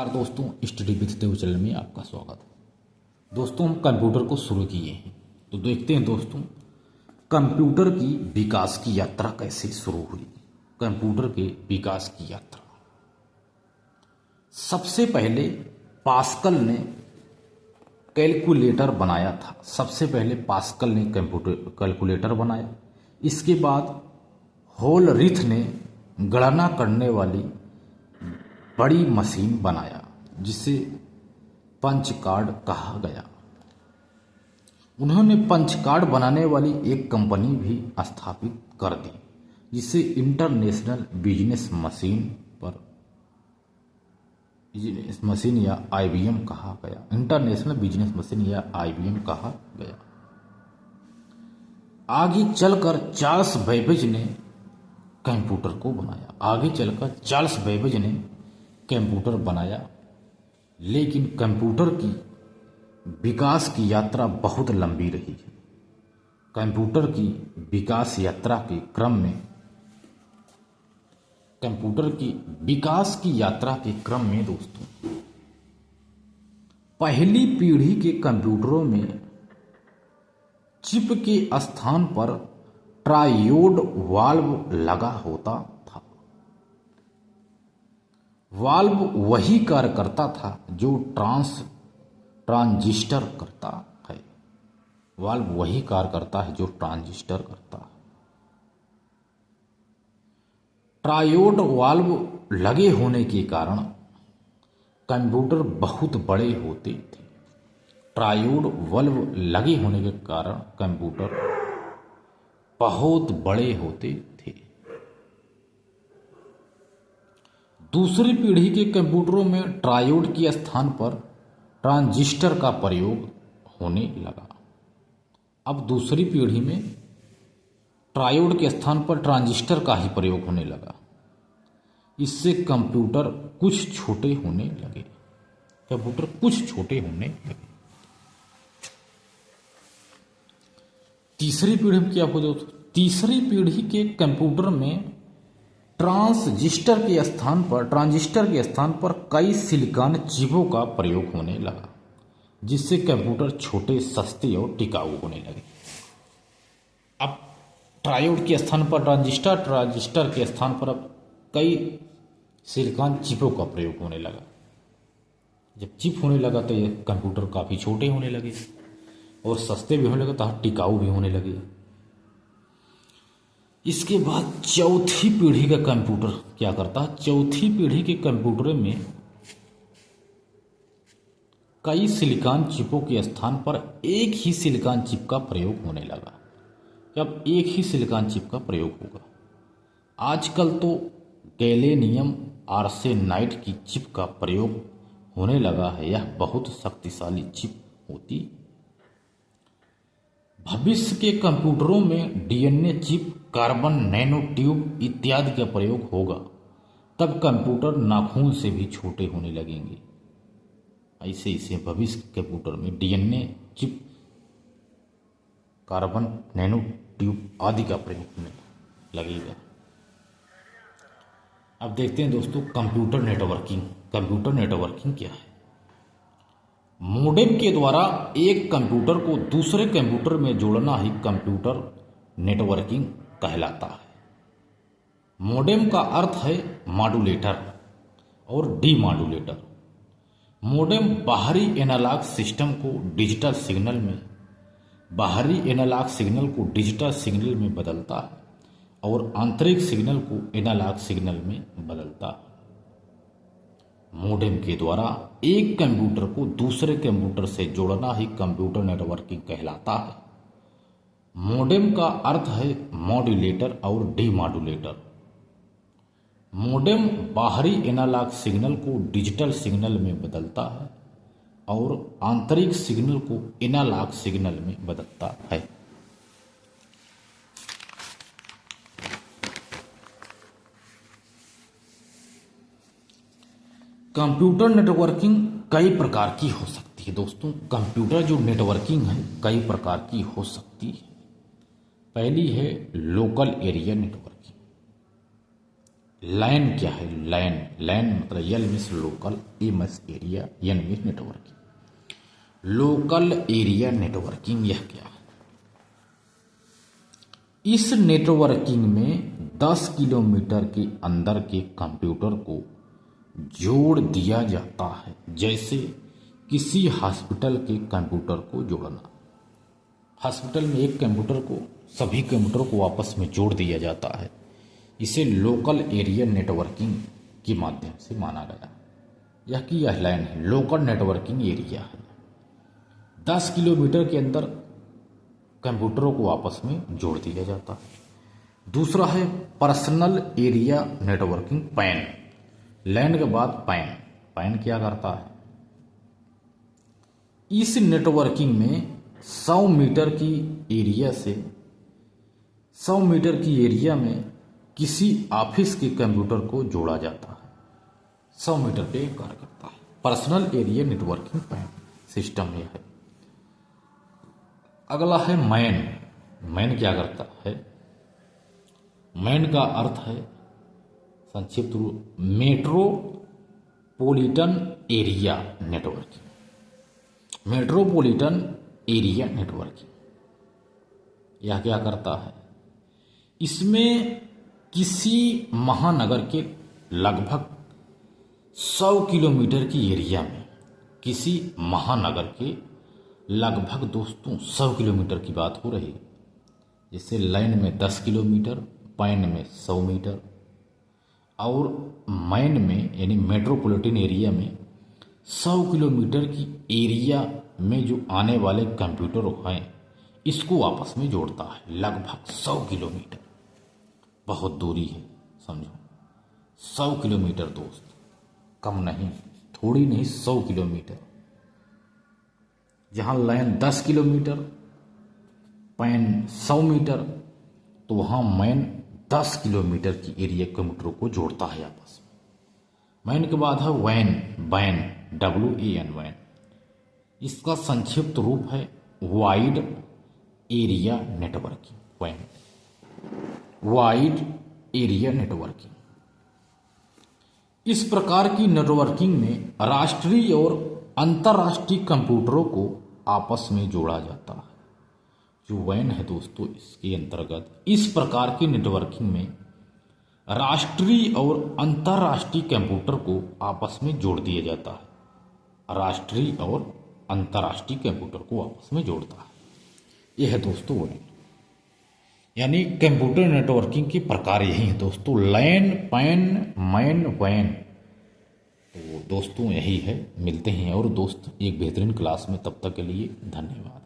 नमस्कार दोस्तों, study with Dev channel में आपका स्वागत है। दोस्तों, हम कंप्यूटर को शुरू किए हैं तो देखते हैं दोस्तों कंप्यूटर की विकास की यात्रा कैसे शुरू हुई। कंप्यूटर के विकास की यात्रा सबसे पहले पास्कल ने कैलकुलेटर बनाया था। सबसे पहले पास्कल ने कंप्यूटर कैलकुलेटर बनाया। इसके बाद होलरिथ ने गणना करने वाली बड़ी मशीन बनाया जिसे पंच कार्ड कहा गया। उन्होंने पंच कार्ड बनाने वाली एक कंपनी भी स्थापित कर दी जिसे इंटरनेशनल बिजनेस मशीन या आईबीएम कहा गया। इंटरनेशनल बिजनेस मशीन या आईबीएम कहा गया। आगे चलकर चार्ल्स बेबेज ने कंप्यूटर को बनाया। आगे चलकर चार्ल्स बेबेज ने कंप्यूटर बनाया, लेकिन कंप्यूटर की विकास की यात्रा बहुत लंबी रही है। कंप्यूटर की विकास यात्रा के क्रम में दोस्तों पहली पीढ़ी के कंप्यूटरों में चिप के स्थान पर ट्रायोड वाल्व लगा होता था। वाल्व वही कार्य करता था जो ट्रांजिस्टर करता है। वाल्व वही कार्य करता है जो ट्रांजिस्टर करता है। ट्रायोड वाल्व लगे होने के कारण कंप्यूटर बहुत बड़े होते थे। ट्रायोड वाल्व लगे होने के कारण कंप्यूटर बहुत बड़े होते थे। दूसरी पीढ़ी के कंप्यूटरों में ट्रायोड के स्थान पर ट्रांजिस्टर का प्रयोग होने लगा। अब दूसरी पीढ़ी में ट्रायोड के स्थान पर ट्रांजिस्टर का ही प्रयोग होने लगा। इससे कंप्यूटर कुछ छोटे होने लगे। तीसरी पीढ़ी में क्या हो दोस्तों? तीसरी पीढ़ी के कंप्यूटर में ट्रांजिस्टर के स्थान पर कई सिलिकॉन चिपों का प्रयोग होने लगा, जिससे कंप्यूटर छोटे, सस्ते और टिकाऊ होने लगे। अब ट्रायोड के स्थान पर ट्रांजिस्टर के स्थान पर अब कई सिलिकॉन चिपों का प्रयोग होने लगा। जब चिप होने लगा तो ये कंप्यूटर काफ़ी छोटे होने लगे और सस्ते भी होने लगे, तो टिकाऊ भी होने लगे। इसके बाद चौथी पीढ़ी का कंप्यूटर क्या करता है? चौथी पीढ़ी के कंप्यूटर में कई सिलिकॉन चिपों के स्थान पर एक ही सिलिकॉन चिप का प्रयोग होने लगा। अब एक ही सिलिकॉन चिप का प्रयोग होगा। आजकल तो गैलेनियम आर्सेनाइड की चिप का प्रयोग होने लगा है। यह बहुत शक्तिशाली चिप होती। भविष्य के कंप्यूटरों में DNA chip, carbon nano tube इत्यादि का प्रयोग होगा। तब कंप्यूटर नाखून से भी छोटे होने लगेंगे। ऐसे भविष्य के कंप्यूटर में DNA chip, carbon nano tube आदि का प्रयोग होने लगेगा। अब देखते हैं दोस्तों कंप्यूटर नेटवर्किंग। कंप्यूटर नेटवर्किंग क्या है? मोडेम के द्वारा एक कंप्यूटर को दूसरे कंप्यूटर में जोड़ना ही कंप्यूटर नेटवर्किंग कहलाता है। मोडेम का अर्थ है मॉड्यूलेटर और डीमॉड्यूलेटर। मोडेम बाहरी एनालॉग सिस्टम को डिजिटल सिग्नल में बदलता है और आंतरिक सिग्नल को एनालॉग सिग्नल में बदलता है। मोडेम के द्वारा एक कंप्यूटर को दूसरे कंप्यूटर से जोड़ना ही कंप्यूटर नेटवर्किंग कहलाता है। मोडेम का अर्थ है मॉड्यूलेटर और डीमॉड्यूलेटर। मोडेम बाहरी एनालॉग सिग्नल को डिजिटल सिग्नल में बदलता है और आंतरिक सिग्नल को एनालॉग सिग्नल में बदलता है। कंप्यूटर नेटवर्किंग कई प्रकार की हो सकती है दोस्तों। कंप्यूटर जो नेटवर्किंग है कई प्रकार की हो सकती है। पहली है लोकल एरिया नेटवर्किंग। लैन क्या है? लैन, लैन मतलब L means local, A means area, N means networking. Local area networking यह क्या है? इस नेटवर्किंग में 10 किलोमीटर के अंदर के कंप्यूटर को जोड़ दिया जाता है, जैसे किसी हॉस्पिटल के कंप्यूटर को जोड़ना। हॉस्पिटल में एक कंप्यूटर को, सभी कंप्यूटर को आपस में जोड़ दिया जाता है। इसे लोकल एरिया नेटवर्किंग के माध्यम से माना गया। यह कि यह लाइन है, लोकल नेटवर्किंग एरिया है। 10 किलोमीटर के अंदर कंप्यूटरों को आपस में जोड़ दिया जाता है। दूसरा है पर्सनल एरिया नेटवर्किंग, पैन। लैन के बाद पैन। पैन क्या करता है? इस नेटवर्किंग में 100 मीटर की एरिया से 100 मीटर की एरिया में किसी ऑफिस के कंप्यूटर को जोड़ा जाता है। 100 मीटर पे कार्य करता है। Personal area networking pan system यह है। अगला है मैन। मैन क्या करता है? मैन का अर्थ है संक्षिप्त रूप metropolitan area networking. Metropolitan area networking यह क्या करता है? इसमें किसी महानगर के लगभग 100 किलोमीटर की एरिया में, किसी महानगर के लगभग दोस्तों 100 किलोमीटर की बात हो रही है। जैसे लाइन में 10 किलोमीटर, पैन में 100 मीटर, और मैन में यानी मेट्रोपॉलिटन एरिया में 100 किलोमीटर की एरिया में जो आने वाले कंप्यूटर हैं, इसको आपस में जोड़ता है। लगभग 100 किलोमीटर, बहुत दूरी है, समझो 100 किलोमीटर दोस्त, कम नहीं, थोड़ी नहीं, 100 किलोमीटर। जहां लाइन 10 किलोमीटर, पैन 100 मीटर, तो वहां मैन 10 किलोमीटर की एरिया कंप्यूटरों को जोड़ता है आपस में। मैन के बाद है वैन, बैन, WAN, वैन। इसका संक्षिप्त रूप है वाइड एरिया नेटवर्किंग, वैन, वाइड एरिया नेटवर्किंग। इस प्रकार की नेटवर्किंग में राष्ट्रीय और अंतर्राष्ट्रीय कंप्यूटरों को आपस में जोड़ा जाता है। जो वैन है दोस्तों, इसके अंतर्गत इस प्रकार की नेटवर्किंग में राष्ट्रीय और अंतर्राष्ट्रीय कंप्यूटर को आपस में जोड़ दिया जाता है। राष्ट्रीय और अंतर्राष्ट्रीय कंप्यूटर को आपस में जोड़ता है। यह है दोस्तों वैन। यानी कंप्यूटर नेटवर्किंग के प्रकार यही है दोस्तों, लैन, पैन, मैन, वैन। तो दोस्तों यही है। मिलते हैं और दोस्त एक बेहतरीन क्लास में, तब तक के लिए धन्यवाद।